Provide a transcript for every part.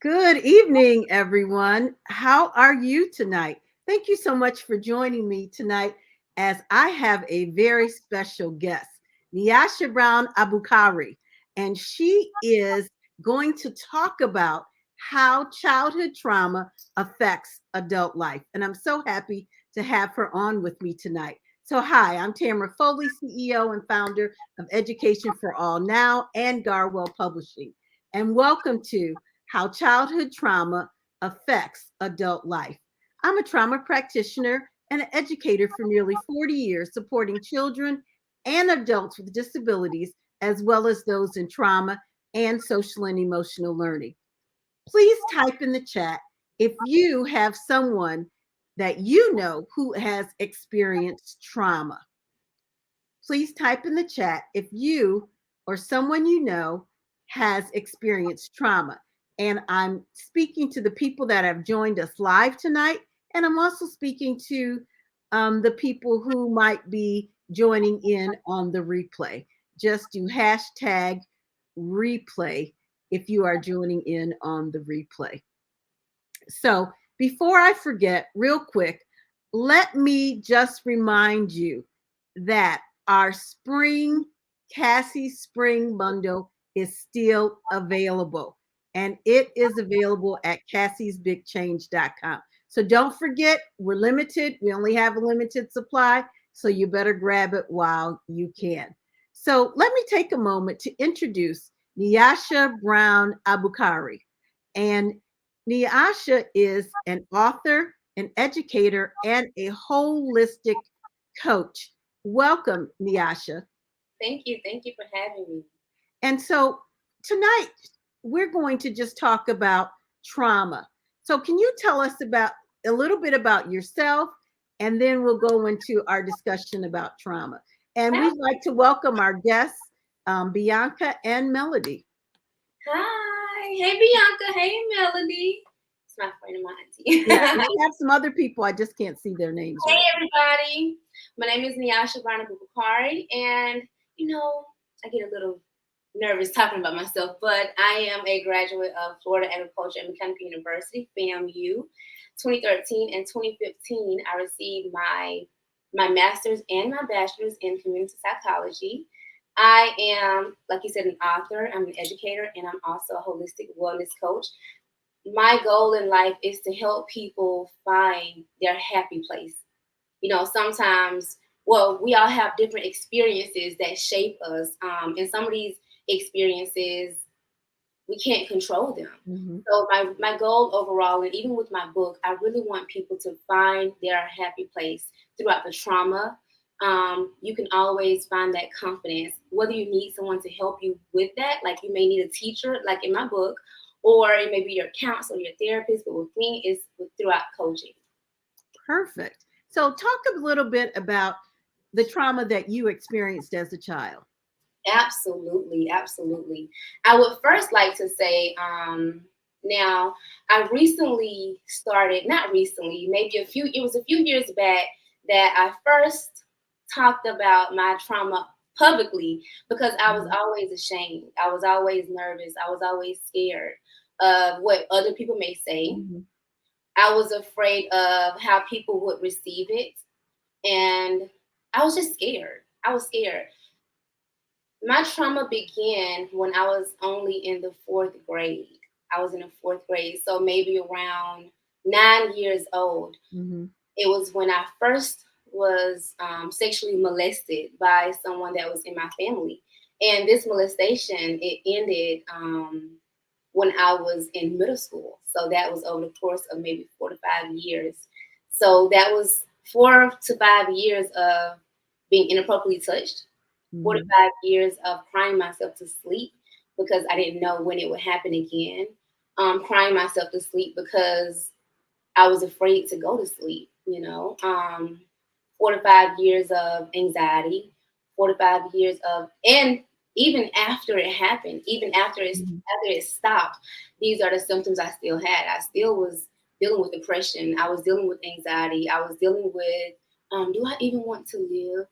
Good evening, everyone. How are you tonight? Thank you so much for joining me tonight as I have a very special guest, Neosha Brown Abukari, and she is going to talk about how childhood trauma affects adult life. And I'm so happy to have her on with me tonight. So, hi, I'm Tamara Foley, CEO and founder of Education for All Now and Garwell Publishing. And welcome to How Childhood Trauma Affects Adult Life. I'm a trauma practitioner and an educator for nearly 40 years, supporting children and adults with disabilities, as well as those in trauma and social and emotional learning. Please type in the chat if you have someone that you know who has experienced trauma. Please type in the chat if you or someone you know has experienced trauma. And I'm speaking to the people that have joined us live tonight. And I'm also speaking to the people who might be joining in on the replay. Just do hashtag replay if you are joining in on the replay. So before I forget, real quick, let me just remind you that our Cassie Spring bundle is still available. And it is available at cassiesbigchange.com. So don't forget, we're limited. We only have a limited supply. So you better grab it while you can. So let me take a moment to introduce Nyasha Brown Abukari. And Neosha is an author, an educator, and a holistic coach. Welcome, Neosha. Thank you. Thank you for having me. And so tonight we're going to just talk about trauma. So can you tell us about a little bit about yourself, and then we'll go into our discussion about trauma. And we'd like to welcome our guests, Bianca and Melody. Hi. Hey, Bianca. Hey, Melody. It's my friend and my Yeah, auntie. and we have some other people. I just can't see their names Hey, right. everybody. My name is Neosha Bukari, and I get a little nervous talking about myself, but I am a graduate of Florida Agriculture and Mechanical University, FAMU. 2013 and 2015, I received my master's and my bachelor's in community psychology. I am, like you said, an author, I'm an educator, and I'm also a holistic wellness coach. My goal in life is to help people find their happy place. Sometimes, well, we all have different experiences that shape us, and some of these experiences we can't control them. Mhm. So my goal overall, and even with my book, I really want people to find their happy place throughout the trauma. You can always find that confidence, whether you need someone to help you with that, like you may need a teacher, like in my book, or it may be your counselor, your therapist. But with me, it's throughout coaching. Perfect. So, talk a little bit about the trauma that you experienced as a child. Absolutely, absolutely. I would first like to say, now I recently started, not recently, it was a few years back that I first talked about my trauma publicly because I was Mhm. always ashamed. I was always nervous. I was always scared of what other people may say. Mhm. I was afraid of how people would receive it. And I was just scared. I was scared. My trauma began when I was only in the fourth grade. I was in the fourth grade, so maybe around 9 years old. Mhm. It was when I first was sexually molested by someone that was in my family. And this molestation, it ended when I was in middle school. So that was over the course of maybe 4 to 5 years. So that was 4 to 5 years of being inappropriately touched, four to Mhm. five years of crying myself to sleep because I didn't know when it would happen again. Crying myself to sleep because I was afraid to go to sleep. 4 to 5 years of anxiety, 4 to 5 years of, and even after it happened, even Mhm. after it stopped, these are the symptoms I still had. I still was dealing with depression. I was dealing with anxiety. I was dealing with, do I even want to live?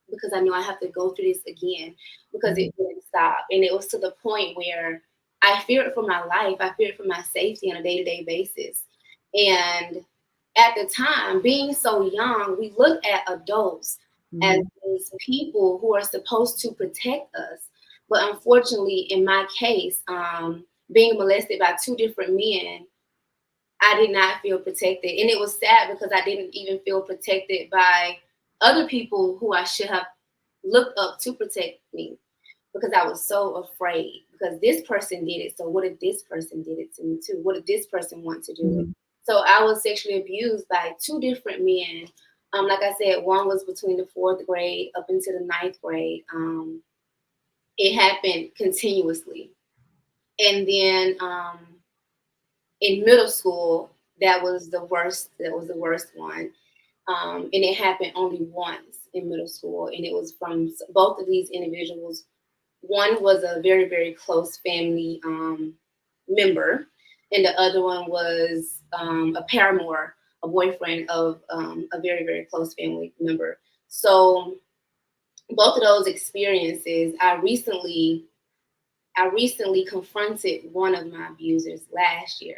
Because I know I have to go through this again because it Mhm. wouldn't stop. And it was to the point where I feared for my life. I feared for my safety on a day-to-day basis. And at the time, being so young, we look at adults as Mm-hmm. these people who are supposed to protect us. But unfortunately, in my case, being molested by two different men, I did not feel protected. And it was sad because I didn't even feel protected by other people who I should have looked up to protect me, because I was so afraid, because this person did it. So what if this person did it to me too? What if this person wants to do it? Mm-hmm. So I was sexually abused by two different men. Like I said, one was between the fourth grade up into the ninth grade. It happened continuously. And then in middle school, that was the worst. That was the worst one. And it happened only once in middle school, and it was from both of these individuals. One was a very, very close family member, and the other one was a paramour, a boyfriend of a very, very close family member. So both of those experiences, I recently confronted one of my abusers last year.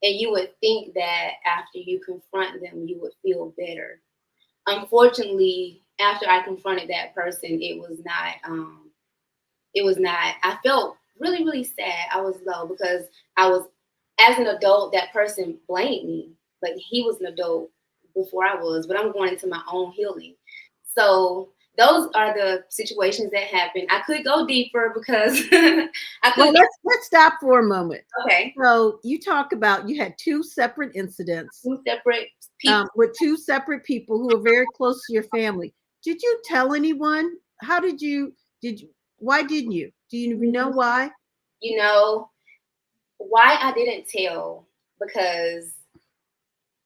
And you would think that after you confront them, you would feel better. Unfortunately, after I confronted that person, it was not. It was not. I felt really, really sad. I was low because I was, as an adult, that person blamed me. But he was an adult before I was, but I'm going into my own healing. So those are the situations that happen. I could go deeper because I Well, could get, let's stop for a moment. okay, So you talk about you had two separate incidents two separate people. with two separate people who were very close to your family. Did you tell anyone? How did you? Did you? Why didn't you? Do you know why? You know why I didn't tell? Because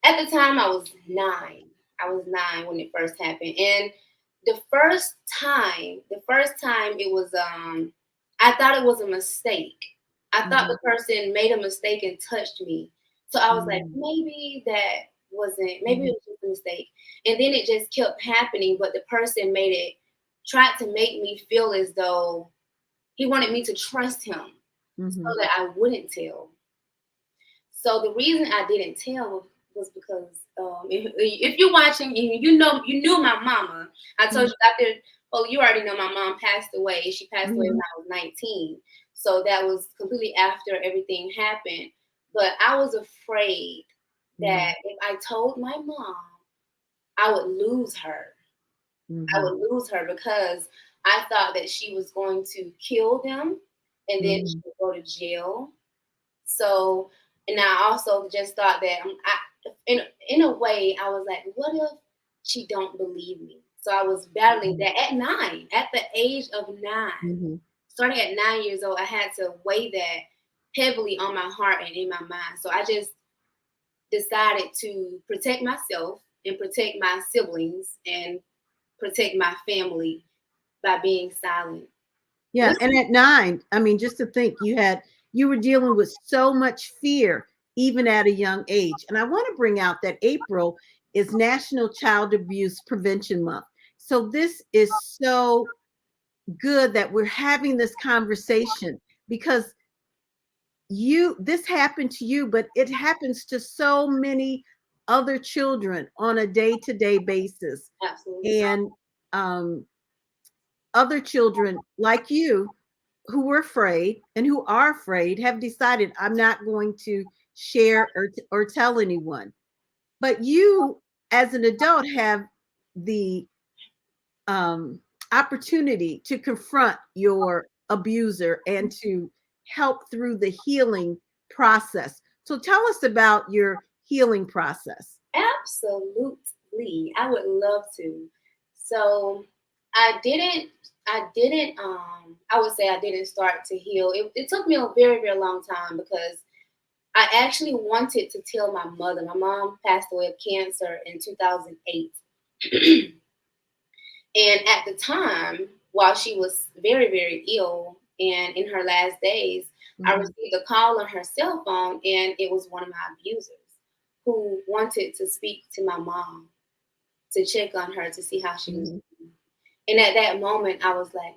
at the time I was 9. I was 9 when it first happened. And the first time it was I thought it was a mistake. I thought Mm-hmm. the person made a mistake and touched me. So I was like, Mm-hmm. maybe that wasn't, maybe Mm-hmm. it was just a mistake. And then it just kept happening, but the person tried to make me feel as though he wanted me to trust him Mm-hmm. so that I wouldn't tell. So the reason I didn't tell was because if you're watching, you knew my mama. I told you after. Well, you already know my mom passed away. She passed away when Mm-hmm. I was 19. So that was completely after everything happened. But I was afraid Mm-hmm. that if I told my mom, I would lose her. I Mm-hmm. would lose her because I thought that she was going to kill them and then she Mm-hmm. would go to jail. So, and I also just thought that in a way, I was like, what if she don't believe me? So I was battling that at 9, at the age of 9, Mm-hmm. starting at 9 years old. I had to weigh that heavily on my heart and in my mind. So I just decided to protect myself and protect my siblings and protect my family by being silent. Yeah, Which, and at 9, I mean, just to think you were dealing with so much fear even at a young age. And I want to bring out that April is National Child Abuse Prevention Month. So this is so good that we're having this conversation because this happened to you, but it happens to so many other children on a day-to-day basis. absolutely. And um, other children like you who were afraid and who are afraid have decided I'm not going to share or tell anyone. But you, as an adult, have the um, opportunity to confront your abuser and to help through the healing process. So tell us about your healing process. Absolutely. I would love to. So I didn't I would say I didn't start to heal. It took me a very, very long time because I actually wanted to tell my mother. My mom passed away of cancer in 2008. And at the time, while she was very, very ill and in her last days, I Mhm, received a call on her cell phone, and it was one of my abusers who wanted to speak to my mom to check on her to see how she was mhm, doing. And at that moment, I was like,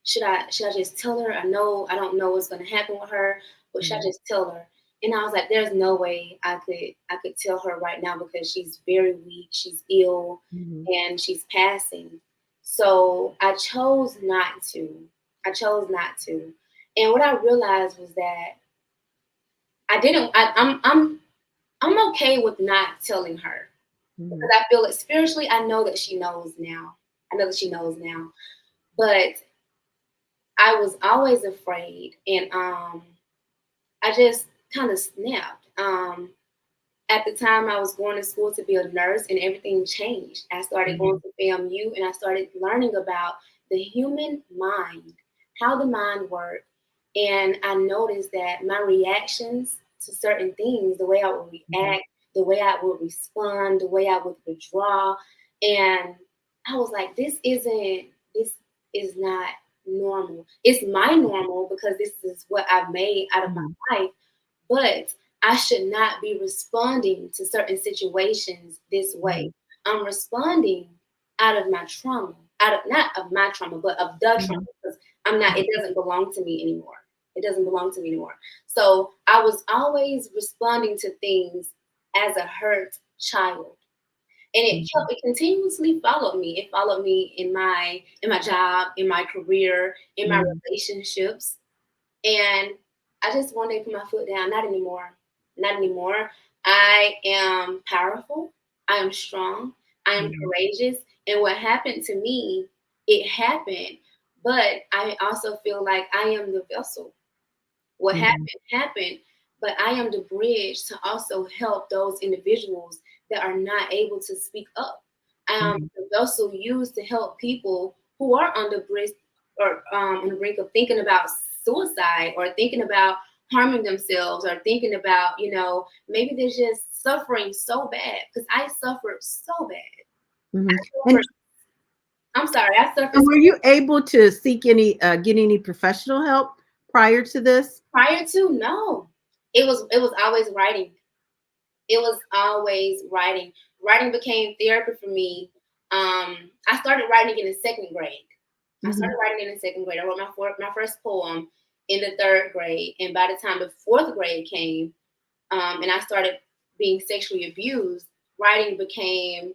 should I just tell her? I don't know what's gonna happen with her, but should I Mhm. just tell her? And I was like, there's no way I could tell her right now because she's very weak, she's ill, Mhm. and she's passing. So I chose not to. I chose not to. And what I realized was that I didn't. I'm okay with not telling her because Mhm. I feel it spiritually. I know that she knows now. I know that she knows now. But I was always afraid, and I just kind of snapped. At the time, I was going to school to be a nurse, and everything changed. I started going Mhm. to FAMU, and I started learning about the human mind, how the mind works. And I noticed that my reactions to certain things, the way I would Mhm. react, the way I would respond, the way I would withdraw, and I was like, this is not normal. It's my normal because this is what I've made out of Mhm. my life, but I should not be responding to certain situations this way. Mhm. I'm responding out of my trauma, out of not of my trauma, but of the trauma Mhm. because I'm not. It doesn't belong to me anymore. It doesn't belong to me anymore. So I was always responding to things as a hurt child, and Mhm. it continuously followed me. It followed me in my job, in my career, in my Mhm. relationships, and I just one day put my foot down. Not anymore. Not anymore. I am powerful. I am strong. I am Mhm. courageous. And what happened to me, it happened. But I also feel like I am the vessel. What Mhm. happened happened, but I am the bridge to also help those individuals that are not able to speak up. I am Mhm. the vessel used to help people who are on the brink or on the brink of thinking about suicide or thinking about harming themselves or thinking about, maybe they're just suffering so bad because I suffered so bad. I Mhm. suffered, I'm sorry, I suffered And were you able to seek any get any professional help prior to this? prior to, no. It was always writing. It was always writing. Writing became therapy for me. I started writing in the second grade. I started Mhm. writing in the second grade. I wrote my first poem in the third grade, and by the time the fourth grade came, and I started being sexually abused, writing became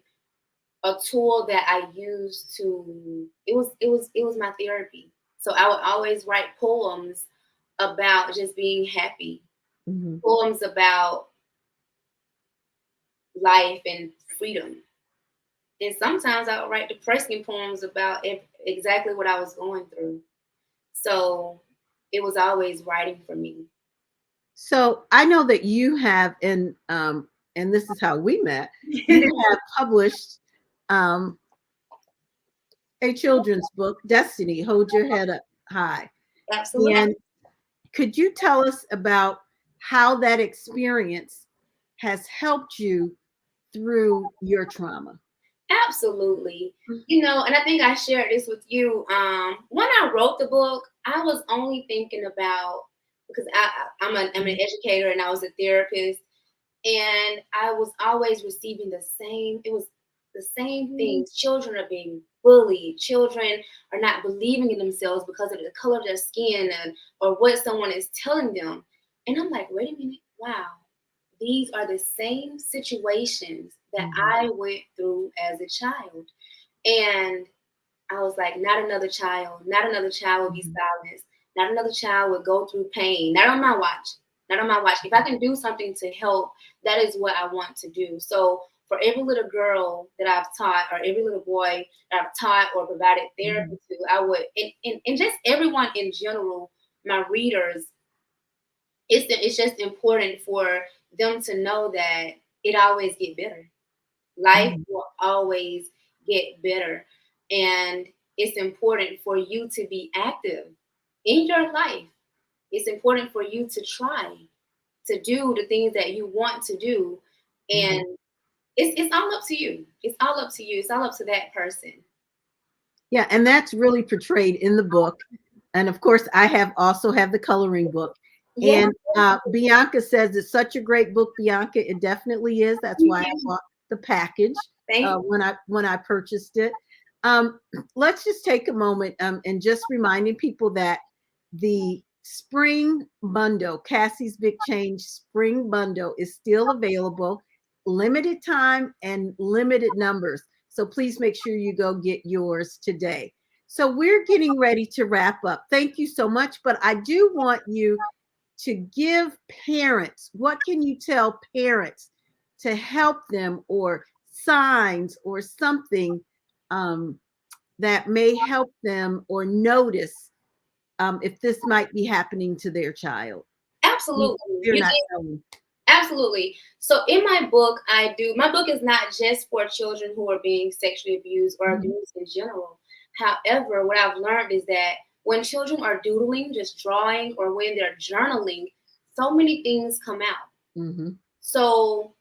a tool that I used to. It was my therapy. So I would always write poems about just being happy, Mhm. poems about life and freedom. And sometimes I would write depressing poems about exactly what I was going through. So it was always writing for me. So I know that you have, and this is how we met. You have published um, a children's book, Destiny. Hold your head up high. Absolutely. And could you tell us about how that experience has helped you through your trauma? Absolutely. And I think I shared this with you. When I wrote the book, I was only thinking about because I'm an Mhm. educator and I was a therapist, and I was always receiving the same. It was the same things. Children are being bullied. Children are not believing in themselves because of the color of their skin or what someone is telling them. And I'm like, wait a minute, wow. These are the same situations that Mhm. I went through as a child. And I was like, not another child. Not another child would be Mhm. silenced. Not another child would go through pain. Not on my watch. Not on my watch. If I can do something to help, that is what I want to do. So for every little girl that I've taught, or every little boy that I've taught or provided therapy Mhm. to, I would, and just everyone in general, my readers, it's just important for them to know that it always get better. Life Mhm. will always get better. And it's important for you to be active in your life. It's important for you to try to do the things that you want to do. And Mhm. it's all up to you. It's all up to you. It's all up to that person. Yeah, and that's really portrayed in the book. And of course, I have also have the coloring book. Yeah. And Bianca says it's such a great book, Bianca. It definitely is. That's Thank why I you. bought the package Thank when I purchased it. Um, let's just take a moment and just reminding people that the spring bundle, Cassie's Big Change spring bundle, is still available, limited time and limited numbers. So please make sure you go get yours today. So we're getting ready to wrap up. Thank you so much. But I do want you to give parents, what can you tell parents to help them, or signs or something um, that may help them or notice if this might be happening to their child? Absolutely. They're not knowing. Absolutely. So in my book, my book is not just for children who are being sexually abused or Mhm, abused in general. However, what I've learned is that when children are doodling, just drawing, or when they're journaling, so many things come out. mhm, So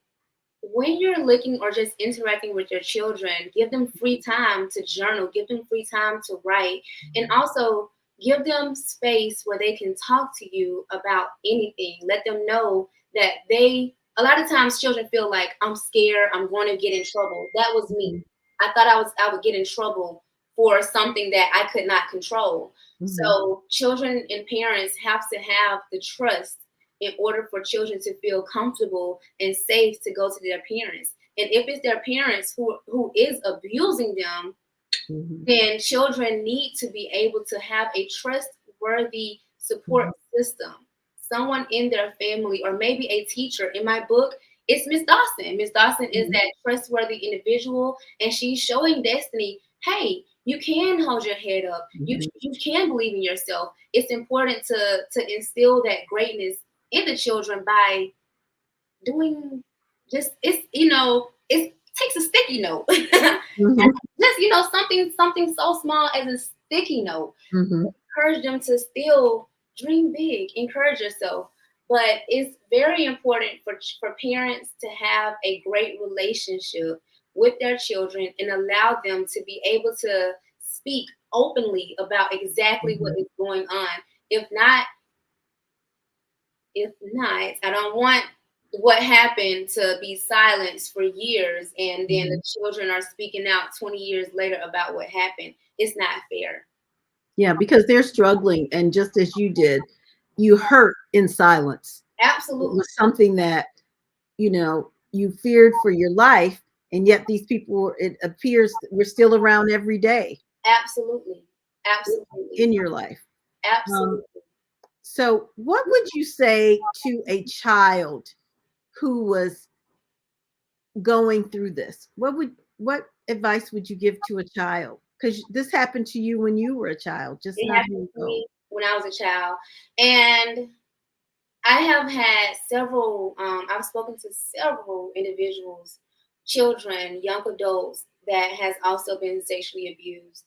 when you're looking or just interacting with your children, give them free time to journal, give them free time to write, and also give them space where they can talk to you about anything. Let them know that a lot of times children feel like, I'm scared, I'm going to get in trouble. That was me. mhm, I thought I would get in trouble for something that I could not control. mhm, So children and parents have to have the trust in order for children to feel comfortable and safe to go to their parents. And if it's their parents who is abusing them, mhm, then children need to be able to have a trustworthy support mhm, system, someone in their family, or maybe a teacher. In my book, it's Miss Dawson. Miss Dawson is mhm, that trustworthy individual, and she's showing Destiny, hey, you can hold your head up. mhm, You can believe in yourself. It's important to instill that greatness in the children by doing just it takes a sticky note. mhm, Just something so small as a sticky note. mhm, Encourage them to still dream big. Encourage yourself. But it's very important for parents to have a great relationship with their children and allow them to be able to speak openly about exactly what mhm, is going on. If not, if not, I don't want what happened to be silenced for years and then the mhm. children are speaking out 20 years later about what happened. It's not fair. Yeah, because they're struggling, and just as you did, you hurt in silence. It Absolutely. was something that you feared for your life, and yet these people, it appears, were still around every day Absolutely. Absolutely. in your life. Um, Absolutely. so, what would you say to a child who was going through this? What advice would you give to a child? Because this happened to you when you were a child, just It not happened long to ago. me when I was a child. And I have had I've spoken to several individuals, children, young adults that has also been sexually abused.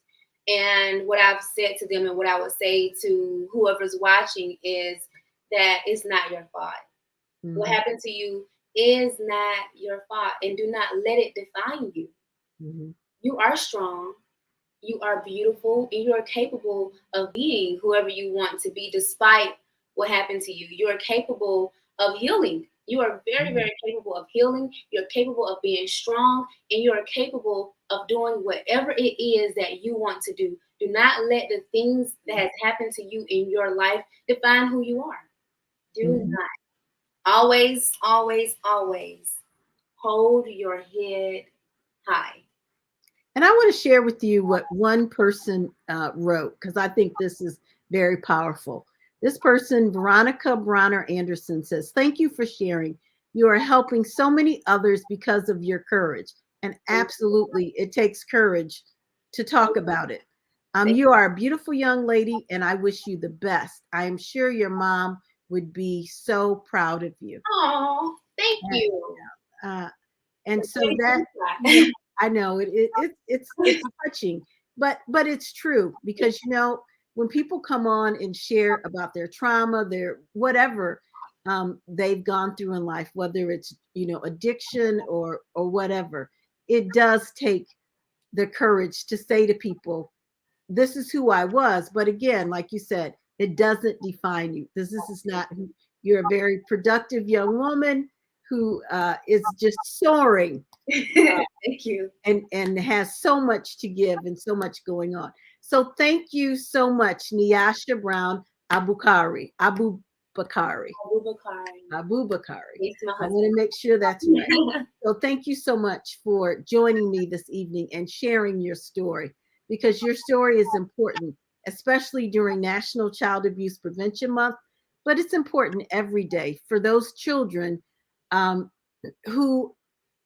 And what I've said to them and what I would say to whoever's watching is that it's not your fault. What Hmm. happened to you is not your fault, and do not let it define you. Hmm. You are strong, you are beautiful, and you are capable of being whoever you want to be despite what happened to you. You are capable of healing. You are very, Hmm. very capable of healing. You're capable of being strong, and you are capable of doing whatever it is that you want to do. Do not let the things that has happened to you in your life define who you are. Do Hmm. not. Always, always, always hold your head high. And I want to share with you what one person wrote, because I think this is very powerful. This person, Veronica Bronner Anderson, says, "Thank you for sharing. You are helping so many others because of your courage." And Thank absolutely, it takes courage to talk you. about it. Thank You are a beautiful young lady, and I wish you the best. I am sure your mom would be so proud of you. Oh, thank you. Uh, and It so made that, me you know, cry. I know it's touching, but it's true, because when people come on and share about their trauma, their whatever they've gone through in life, whether it's addiction or whatever, it does take the courage to say to people, this is who I was. But again, like you said, it doesn't define you. This is not who you're. A very productive young woman who is just soaring Thank you. and has so much to give and so much going on. So thank you so much, Neosha Brown Abukari. Abu Bakari. Abubakar. Abu Bakari. He's my I want to make sure that's right. husband. So thank you so much for joining me this evening and sharing your story, because your story is important, especially during National Child Abuse Prevention Month, but it's important every day for those children um, who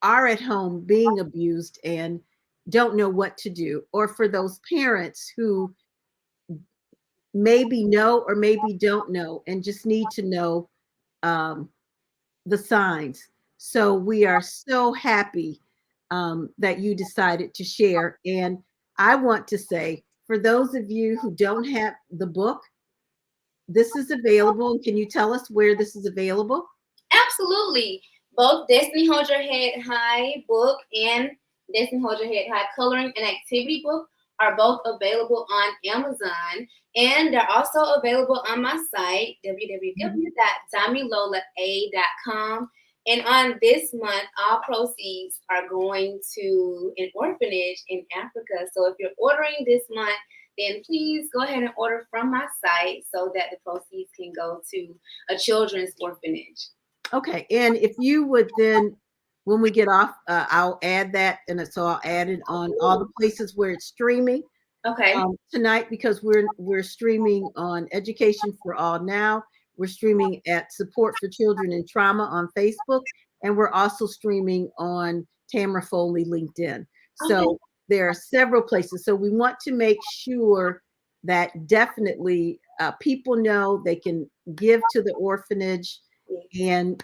are at home being abused and don't know what to do, or for those parents who maybe know or maybe don't know and just need to know um, the signs. So we are so happy that you decided to share. And I want to say, for those of you who don't have the book, this is available. And can you tell us where this is available? Absolutely. Both Destiny Hold Your Head High book and Destiny Hold Your Head High coloring and activity book are both available on Amazon. And they're also available on my site, www.damilolaa.com. And on this month, all proceeds are going to an orphanage in Africa. So if you're ordering this month, then please go ahead and order from my site so that the proceeds can go to a children's orphanage. Okay. And if you would then, when we get off, I'll add that. And so I'll add it on all the places where it's streaming. Okay. Tonight, because we're streaming on Education for All Now. We're streaming at Support for Children in Trauma on Facebook, and we're also streaming on Tamara Foley LinkedIn. Okay. So there are several places. So we want to make sure that definitely people know they can give to the orphanage, and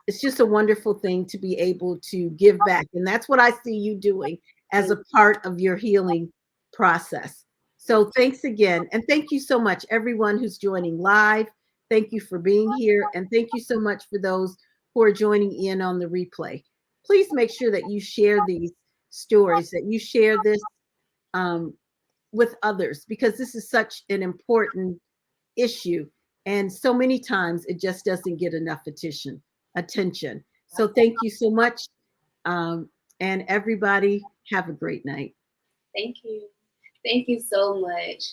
it's just a wonderful thing to be able to give back. And that's what I see you doing as a part of your healing process. So thanks again. And thank you so much, everyone who's joining live. Thank you for being here. And thank you so much for those who are joining in on the replay. Please make sure that you share these stories, that you share this um, with others, because this is such an important issue. And so many times it just doesn't get enough attention. So thank you so much. Um, and everybody have a great night. Thank you. Thank you so much.